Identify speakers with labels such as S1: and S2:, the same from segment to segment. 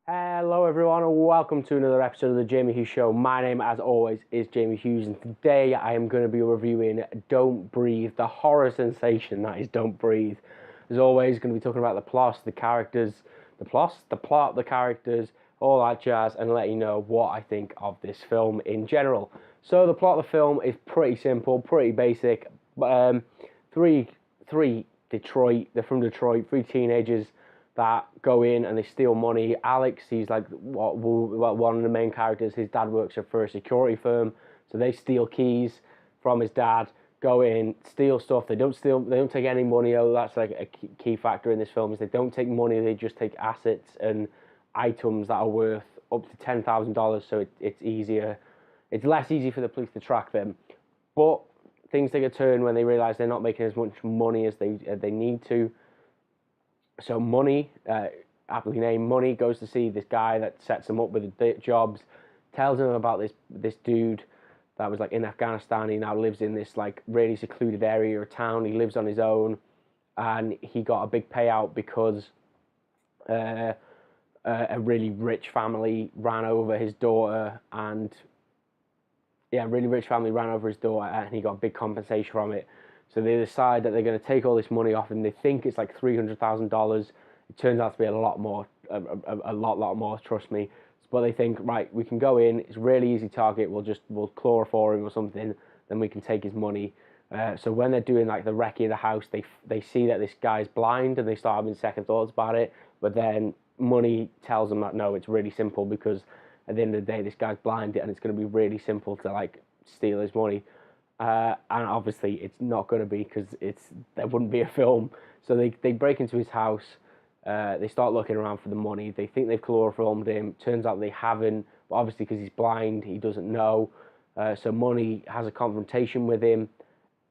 S1: Hello everyone and welcome to another episode of the Jamie Hughes Show. My name as always is Jamie Hughes and today I am going to be reviewing Don't Breathe, the horror sensation that is Don't Breathe. As always, going to be talking about the plot, the characters, the characters, all that jazz, and let you know what I think of this film in general. So the plot of the film is pretty simple, pretty basic. Three Detroit, they're from Detroit, three teenagers that go in and they steal money. Alex, he's like one of the main characters. His dad works for a security firm, so they steal keys from his dad, go in, steal stuff. They don't take any money. Oh, that's like a key factor in this film is they don't take money. They just take assets and items that are worth up to $10,000. So it's easier. It's less easy for the police to track them, but things take a turn when they realise they're not making as much money as they need to. So Money, aptly named Money, goes to see this guy that sets him up with the jobs, tells him about this dude that was like in Afghanistan. He now lives in this like really secluded area of town. He lives on his own, and he got a big payout because a really rich family ran over his daughter, and he got a big compensation from it. So they decide that they're going to take all this money off him. They think it's like $300,000. It turns out to be a lot more, a lot more. Trust me. But they think, right, we can go in. It's a really easy target. We'll chloroform him or something. Then we can take his money. So when they're doing like the recce of the house, they see that this guy's blind and they start having second thoughts about it. But then Money tells them that no, it's really simple because at the end of the day, this guy's blind and it's going to be really simple to like steal his money. And obviously it's not going to be because there wouldn't be a film. So they break into his house. They start looking around for the money. They think they've chloroformed him. Turns out they haven't. But obviously because he's blind, he doesn't know. So Money has a confrontation with him.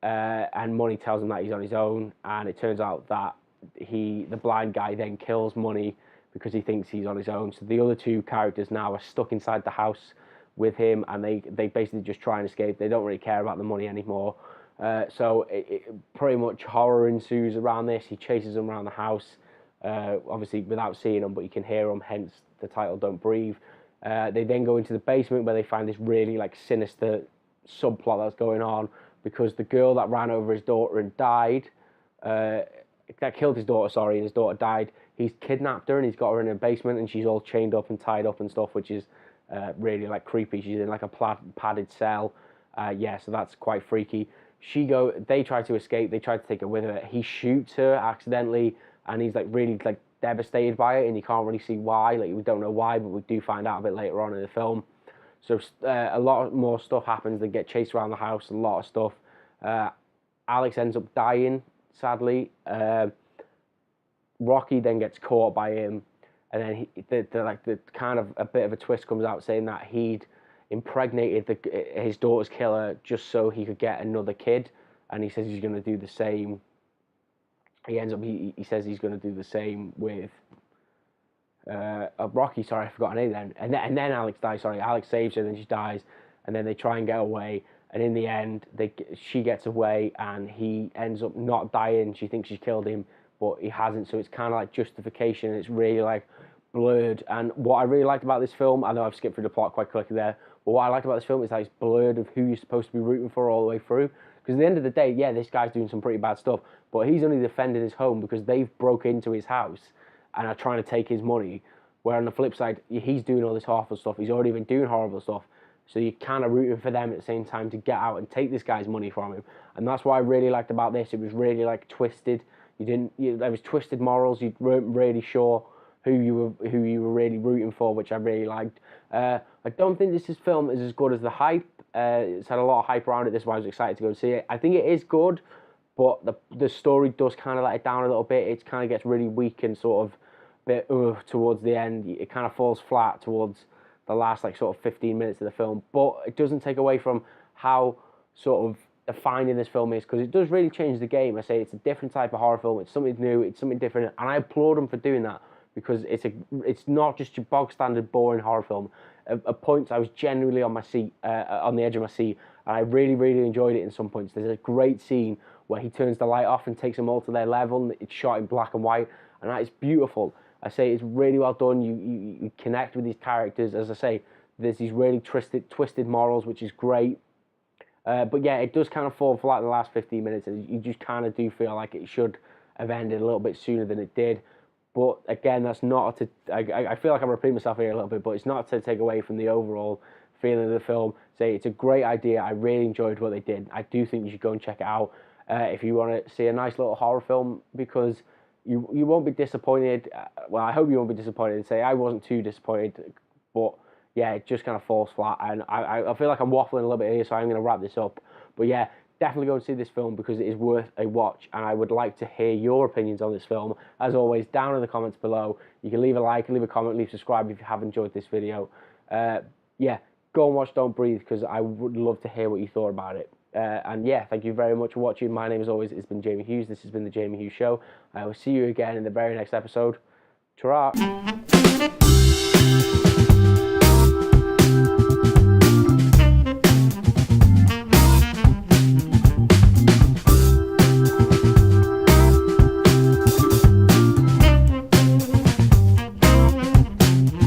S1: And Money tells him that he's on his own. And it turns out that the blind guy then kills Money because he thinks he's on his own. So the other two characters now are stuck inside the house with him, and they basically just try and escape. They don't really care about the money anymore. So it pretty much horror ensues around this. He chases them around the house, obviously without seeing them, but you can hear them, hence the title Don't Breathe. They then go into the basement where they find this really like sinister subplot that's going on because the girl that ran over his daughter and died, that killed his daughter, and his daughter died. He's kidnapped her and he's got her in a basement and she's all chained up and tied up and stuff, which is really like creepy. She's in like a padded cell. So that's quite freaky. They try to escape. They try to take her with her. He shoots her accidentally, and he's like really like devastated by it, and you can't really see why. Like we don't know why, but we do find out a bit later on in the film. So a lot more stuff happens. They get chased around the house. A lot of stuff. Alex ends up dying, sadly. Rocky then gets caught by him. And then the kind of a bit of a twist comes out saying that he'd impregnated his daughter's killer just so he could get another kid, and he says he's going to do the same. He says he's going to do the same with Rocky. Sorry, I forgot her name then. And then Alex dies. Sorry, Alex saves her, then she dies, and then they try and get away. And in the end, she gets away, and he ends up not dying. She thinks she's killed him, but he hasn't. So it's kind of like justification. It's really like blurred. And what I really liked about this film, I know I've skipped through the plot quite quickly there, but what I liked about this film is that it's blurred of who you're supposed to be rooting for all the way through. Because at the end of the day, yeah, this guy's doing some pretty bad stuff, but he's only defending his home because they've broke into his house and are trying to take his money. Where on the flip side, he's doing all this awful stuff. He's already been doing horrible stuff. So you're kind of rooting for them at the same time to get out and take this guy's money from him. And that's what I really liked about this. It was really like twisted. There was twisted morals. You weren't really sure who you were really rooting for, which I really liked. I don't think this film is as good as the hype. It's had a lot of hype around it. This is why I was excited to go and see it. I think it is good, but the story does kind of let it down a little bit. It kind of gets really weak and sort of bit towards the end. It kind of falls flat towards the last like sort of 15 minutes of the film, but it doesn't take away from how sort of defining this film is, because it does really change the game. I say it's a different type of horror film. It's something new. It's something different, and I applaud them for doing that, because it's not just your bog standard boring horror film. At points I was genuinely on my seat, on the edge of my seat, and I really enjoyed it in some points. There's a great scene where he turns the light off and takes them all to their level. And it's shot in black and white, and that is beautiful. I say it's really well done. You connect with these characters. As I say, there's these really twisted morals, which is great. But yeah, it does kind of fall flat in the last 15 minutes, and you just kind of do feel like it should have ended a little bit sooner than it did. But again, that's not to. I feel like I'm repeating myself here a little bit, but it's not to take away from the overall feeling of the film. Say it's a great idea. I really enjoyed what they did. I do think you should go and check it out if you want to see a nice little horror film, because you won't be disappointed. Well, I hope you won't be disappointed. Say I wasn't too disappointed, but yeah, it just kind of falls flat. And I feel like I'm waffling a little bit here, so I'm going to wrap this up. But yeah, definitely go and see this film because it is worth a watch. And I would like to hear your opinions on this film. As always, down in the comments below. You can leave a like, leave a comment, leave a subscribe if you have enjoyed this video. Yeah, go and watch Don't Breathe because I would love to hear what you thought about it. And yeah, thank you very much for watching. My name, as always, has been Jamie Hughes. This has been The Jamie Hughes Show. I will see you again in the very next episode. Ta-ra!